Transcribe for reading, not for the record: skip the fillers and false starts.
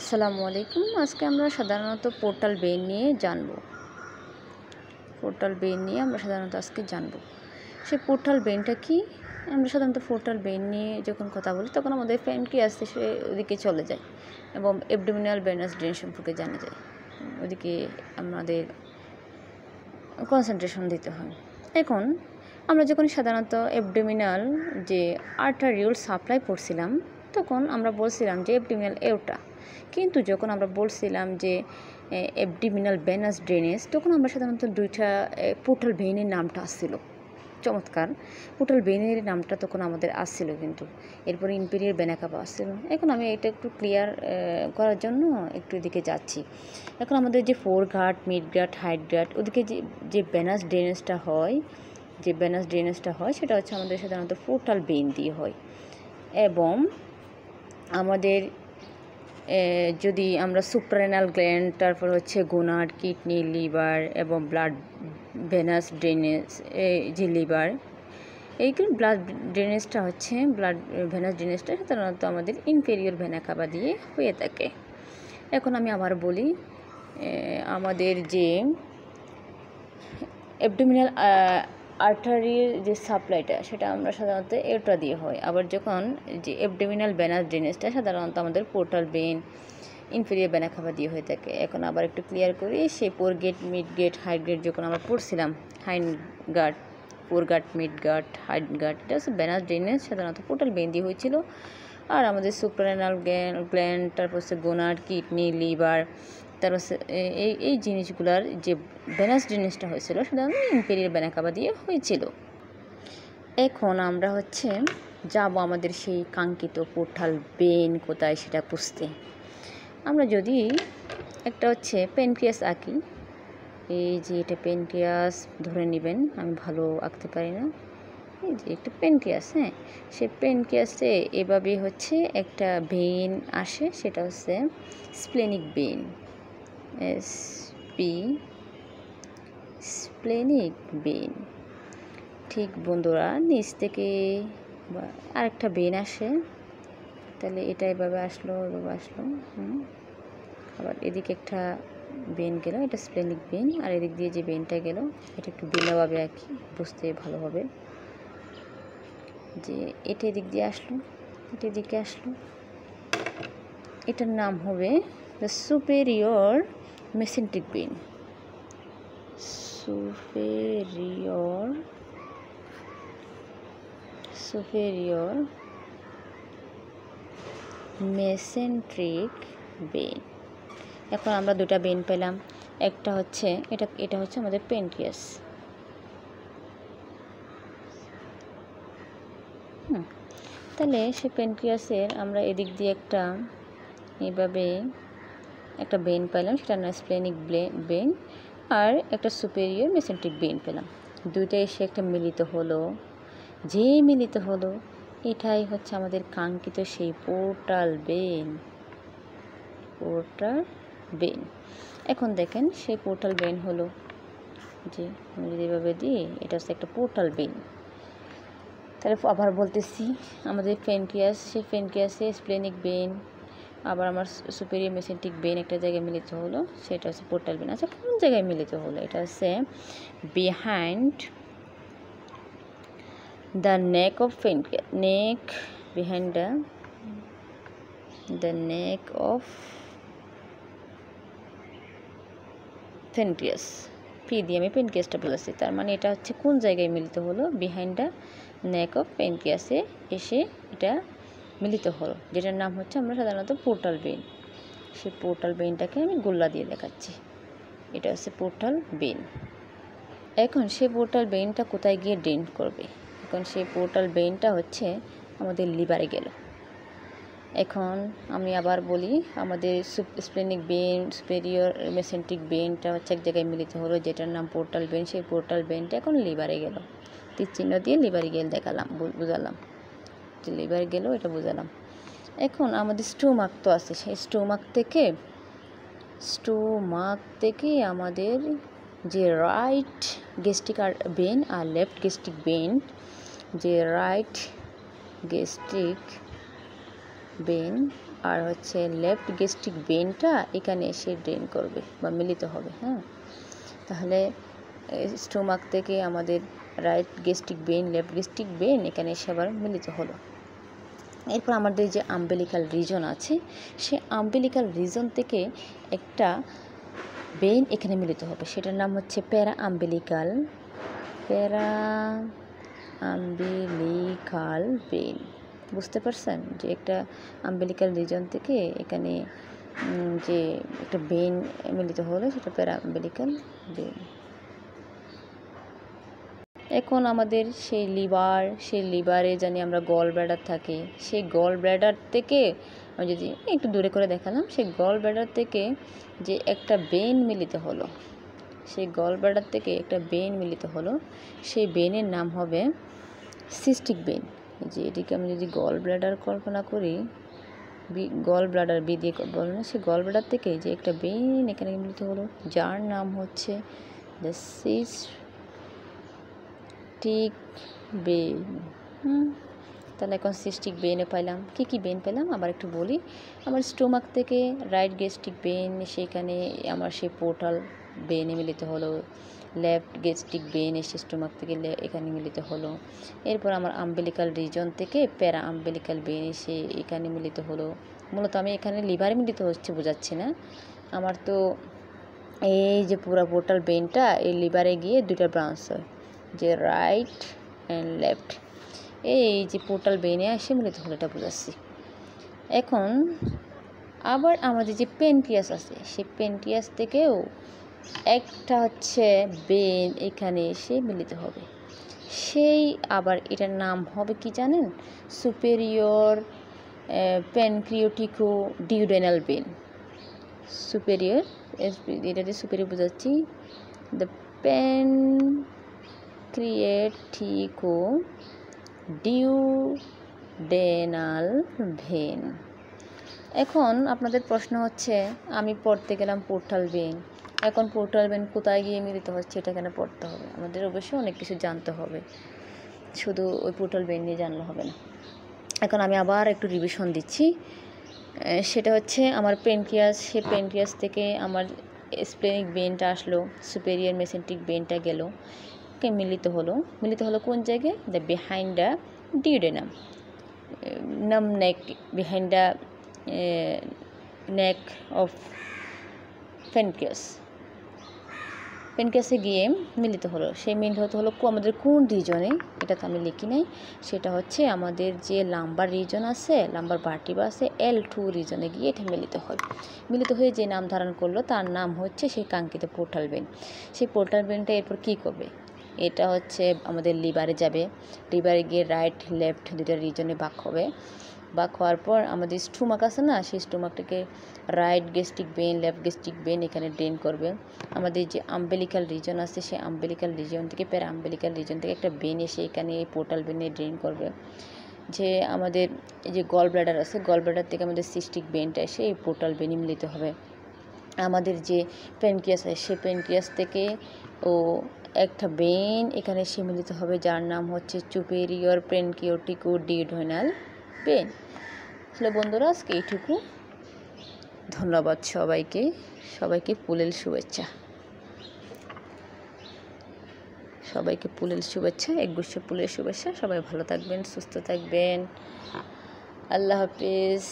আসসালামু আলাইকুম। আজকে আমরা সাধারণত পোর্টাল বেইন নিয়ে জানব। পোর্টাল বেইন নিয়ে আমরা সাধারণত আজকে জানব। সেই পোর্টাল বেইনটা কি? আমরা সাধারণত পোর্টাল বেইন নিয়ে যখন কথা বলি তখন আমাদের প্যানক্রিয়াস সে ওদিকে চলে যায় এবং অ্যাবডোমিনাল ভেনাস ড্রেন সম্পর্কে জানা যায়। ওদিকে আমাদের কনসেন্ট্রেশন দিতে হয়। এখন আমরা যখন সাধারণত অ্যাবডোমিনাল যে আর্টারিওল সাপ্লাই পড়ছিলাম তখন আমরা বলছিলাম যে অ্যাবডোমিনাল এওটা, কিন্তু যখন আমরা বলছিলাম যে অ্যাবডোমিনাল ভেনাস ড্রেনেজ তখন আমরা সাধারণত দুইটা পোর্টাল ভেইনের নামটা আসছিল। চমৎকার, পোর্টাল ভেইনের নামটা তখন আমাদের আসছিল, কিন্তু এরপরে ইম্পেরিয়ার ভেনা কাভা আসছিল। এখন আমি এটা একটু ক্লিয়ার করার জন্য একটু এদিকে যাচ্ছি। এখন আমাদের যে foregut, midgut, hindgut, ওদিকে যে ভেনাস ড্রেনেজটা হয়, সেটা হচ্ছে আমাদের সাধারণত পোর্টাল বেইন দিয়ে হয়। এবং আমাদের যদি আমরা সুপ্রারেনাল গ্ল্যান্ড, তারপর হচ্ছে গোনাড, কিডনি, লিভার এবং ব্লাড ভেনাস ড্রেনেজ, যে লিভার, এইগুলো ব্লাড ড্রেনেজটা হচ্ছে ভেনাস ড্রেনেজটা সাধারণত আমাদের ইনফেরিয়র ভেনা কাভা দিয়ে হয়ে থাকে। এখন আমি আবার বলি, আমাদের যে অ্যাবডোমিনাল আর্টারির যে সাপ্লাইটা সেটা আমরা সাধারণত এওটা দিয়ে হয়। আবার যখন যে অ্যাবডোমিনাল ভেনাস ড্রেনেজটা সাধারণত আমাদের portal vein, inferior vena cava দিয়ে হয়ে থাকে। এখন আবার একটু ক্লিয়ার করি, সেই foregut, midgut, hindgut যখন আমরা পড়ছিলাম, hindgut, foregut, midgut, hindgut, এটা হচ্ছে ভেনাস ড্রেনেজ সাধারণত পোর্টাল বেইন দিয়ে হয়েছিল। আর আমাদের সুপ্রারেনাল গ্ল্যান্ড, তারপর হচ্ছে গোনাড, কিডনি, লিভার, তারপর এই জিনিসগুলার যে ভেনাস ড্রেনেজটা হয়েছিল সাধারণত ইম্পেরিয়ার ভেনা কাভা দিয়ে হয়েছিল। এখন আমরা হচ্ছে যাব আমাদের সেই কাঙ্ক্ষিত পোর্টাল বেইন কোথায় সেটা বুঝতে। আমরা যদি একটা হচ্ছে প্যানক্রিয়াস আঁকি, এই যে এটা প্যানক্রিয়াস ধরে নেবেন, আমি ভালো আঁকতে পারি না, এই যে একটা প্যানক্রিয়াস, হ্যাঁ, সে প্যানক্রিয়াসে এভাবে হচ্ছে একটা ভেইন আসে, সেটা হচ্ছে স্প্লেনিক ভেইন, স্প্লেনিক ভেইন। ঠিক বন্ধুরা, নিচ থেকে আরেকটা ভেইন আসে, তাহলে এটা এভাবে আসলো, আবার এদিকে একটা ভেইন গেল, এটা স্প্লেনিক ভেইন, আর এদিক দিয়ে যে ভেইনটা গেল এটা একটু ভিন্নভাবে আর কি বুঝতে ভালো হবে। যে এটা এদিক দিয়ে আসলো, এটা এদিকে আসলো, এটার নাম হবে the superior mesenteric vein. Superior mesenteric vein. এখন আমরা দুটা ভেইন পেলাম, একটা হচ্ছে এটা হচ্ছে আমাদের প্যানক্রিয়াস, তাহলে সে প্যানক্রিয়াসের আমরা এদিক দিয়ে একটা এইভাবে একটা ভেইন পেলাম, সেটা না স্প্লেনিক ভেইন, আর একটা সুপেরিয়র মেসেন্ট্রিক ভেইন পেলাম। দুইটা এসে একটা মিলিত হলো, এটাই হচ্ছে আমাদের কাঙ্ক্ষিত সেই পোর্টাল বেইন। এখন দেখেন সেই পোর্টাল বেইন হলো, যে আমি যদি এভাবে দিই, এটা হচ্ছে একটা পোর্টাল বেইন। তাহলে আবার বলতেছি, আমাদের প্যানক্রিয়াস, সেই প্যানক্রিয়াসে স্প্লেনিক বেইন, আবার আমার সুপেরিয়র মেসেন্ট্রিক বেইন একটা জায়গায় মিলিত হলো, সেটা হচ্ছে পোর্টাল বেইন। আচ্ছা, কোন জায়গায় মিলিত হলো? এটা হচ্ছে behind the neck of pancreas, behind the neck of pancreas. P দিয়ে আমি প্যানক্রিয়াসটা বলেছি, তার মানে এটা হচ্ছে কোন জায়গায় মিলিত হলো? বিহাইন্ড দ্য নেক অফ প্যানক্রিয়াসে এসে এটা মিলিত হলো, যেটার নাম হচ্ছে আমরা সাধারণত পোর্টাল বেইন। সেই পোর্টাল বেইনটাকে আমি গোল্লা দিয়ে দেখাচ্ছি, এটা হচ্ছে পোর্টাল বেইন। এখন সেই পোর্টাল বেইনটা কোথায় গিয়ে ড্রেন করবে? এখন সেই পোর্টাল বেইনটা হচ্ছে আমাদের লিভারে গেল। এখন আমি আবার বলি, আমাদের স্প্লেনিক বেইন, সুপেরিয়র মেসেন্ট্রিক বেইনটা হচ্ছে এক জায়গায় মিলিত হলো, যেটার নাম পোর্টাল বেইন। সেই পোর্টাল বেইনটা এখন লিভারে গেল, তীর চিহ্ন দিয়ে লিভারে গেল দেখালাম, বুঝালাম যে লিভার গেল, এটা বুঝালাম। এখন আমাদের স্টোমাক তো আছে, সেই স্টোমাক থেকে আমাদের যে রাইট গ্যাস্ট্রিক বেইন আর লেফট গ্যাস্ট্রিক বেইন, যে রাইট গ্যাস্ট্রিক বেইন আর হচ্ছে লেফট গ্যাস্ট্রিক ভেনটা এখানে এসে ড্রেন করবে বা মিলিত হবে। হ্যাঁ, তাহলে স্টোমাক থেকে আমাদের right gastric vein, left gastric vein এখানে এসে আবার মিলিত হলো। এরপর আমাদের যে আম্বিলিকাল রিজন আছে, সে আম্বিলিকাল রিজন থেকে একটা ভেন এখানে মিলিত হবে, সেটার নাম হচ্ছে প্যারা আম্বিলিকাল ভেন। বুঝতে পারছেন যে একটা আম্বিলিকাল রিজন থেকে এখানে যে একটা ভেন মিলিত হলো সেটা প্যারা আম্বিলিকাল ভেন। এখন আমাদের সেই লিভারে জানি আমরা গল ব্লাডার থাকে, সেই গল ব্লাডার থেকে আমি যদি একটু দূরে করে দেখালাম, সেই গল ব্লাডার থেকে যে একটা ভেন মিলিত হলো, সেই গল ব্লাডার থেকে একটা ভেন মিলিত হলো, সেই ভেনের নাম হবে সিস্টিক ভেন। যে এটিকে আমি যদি গল ব্লাডার কল্পনা করি, গল ব্লাডার বি দিয়ে বল না, সেই গল ব্লাডার থেকে যে একটা ভেন এখানে মিলিত হলো, যার নাম হচ্ছে দ্য সিস্টিক ভেন। তাহলে এখন সিস্টিক ভেনে পাইলাম। কী ভেন পেলাম আবার একটু বলি। আমার স্টোমাক থেকে রাইট গ্যাস্ট্রিক ভেন, সেখানে আমার সেই পোর্টাল ভেনে মিলিত হলো। লেফট গ্যাস্ট্রিক ভেন এসে স্টোমাক থেকে এখানে মিলিত হলো। এরপর আমার আম্বিলিকাল রিজন থেকে প্যারা আম্বিলিকাল ভেন এসে এখানে মিলিত হলো। মূলত আমি এখানে লিভারে মিলিত হচ্ছে বোঝাচ্ছি না, আমার তো এই যে পুরো পোর্টাল ভেনটা এই লিভারে গিয়ে দুইটা ব্রাঞ্চ হয়, যে রাইট অ্যান্ড লেফট, এই যে পোর্টাল ভেনে এসে মিলিত হলো, এটা বোঝাচ্ছি। এখন আবার আমাদের যে প্যানক্রিয়াস আছে, সেই প্যানক্রিয়াস থেকেও একটা হচ্ছে ভেন এখানে এসে মিলিত হবে, সেই আবার এটার নাম হবে কি জানেন? Superior pancreaticoduodenal vein. Superior, এটা দিয়ে সুপেরিয়র বোঝাচ্ছি, দ্য প্যানক্রিয়েটিকো ডিউডেনাল ভেন। এখন আপনাদের প্রশ্ন হচ্ছে, আমি পড়তে গেলাম পোর্টাল ভেন, এখন পোর্টাল ভেন কোথায় গিয়ে মিলিত হচ্ছে এটা কেন পড়তে হবে? আমাদের অবশ্যই অনেক কিছু জানতে হবে, শুধু ওই পোর্টাল ভেন নিয়ে জানলে হবে না। এখন আমি আবার একটু রিভিশন দিচ্ছি, সেটা হচ্ছে আমার প্যানক্রিয়াস, সে প্যানক্রিয়াস থেকে আমার স্প্লেনিক ভেনটা আসলো, সুপেরিয়র মেসেন্ট্রিক ভেনটা গেল, মিলিত হলো কোন জায়গায়? দ্য বিহাইন্ড দ্য ডিউডেনাম, নাম নেক, বিহাইন্ড দ্য নেক অফ প্যানক্রিয়াসে গিয়ে মিলিত হলো। সেই মিলিত হলো আমাদের কোন রিজনে, এটা তো আমি লিখি নাই, সেটা হচ্ছে আমাদের যে লাম্বার রিজন আছে, লাম্বার ভার্টিব্রা আছে, L2 রিজনে গিয়ে এটা মিলিত হয়ে যে নাম ধারণ করলো তার নাম হচ্ছে সেই কাঙ্ক্ষিত পোর্টাল ভেন। সেই পোর্টাল ভেনটা এরপর কী করবে? এটা হচ্ছে আমাদের লিভারে যাবে, লিভারে গিয়ে রাইট লেফট দুটো রিজনে ভাগ হবে, ভাগ হওয়ার পর আমাদের স্টোমাক আছে না, সেই স্টোমাকটাকে right gastric vein, left gastric vein এখানে ড্রেন করবে। আমাদের যে আম্বিলিকাল রিজন আছে, সেই আম্বিলিকাল রিজন থেকে প্যারা আম্বিলিকাল রিজন থেকে একটা ভেন এসে এখানে এই পোর্টাল ভেনে ড্রেন করবে। যে আমাদের যে গল ব্লাডার আছে, গল ব্লাডার থেকে আমাদের সিস্টিক ভেনটা এসে এই পোর্টাল ভেনে মিলিত হবে। আমাদের যে প্যানক্রিয়াস আছে, সেই প্যানক্রিয়াস থেকে একটা ভেন এখানে এসে মিলিত হবে, যার নাম হচ্ছে সুপেরিয়র প্যানক্রিওটিকো ডিউডেনাল ভেন। তাহলে বন্ধুরা আজকে এইটুকু, ধন্যবাদ সবাইকে পুলেল শুভেচ্ছা, একগুচ্ছ পুলের শুভেচ্ছা। সবাই ভালো থাকবেন, সুস্থ থাকবেন, আল্লাহ হাফিজ।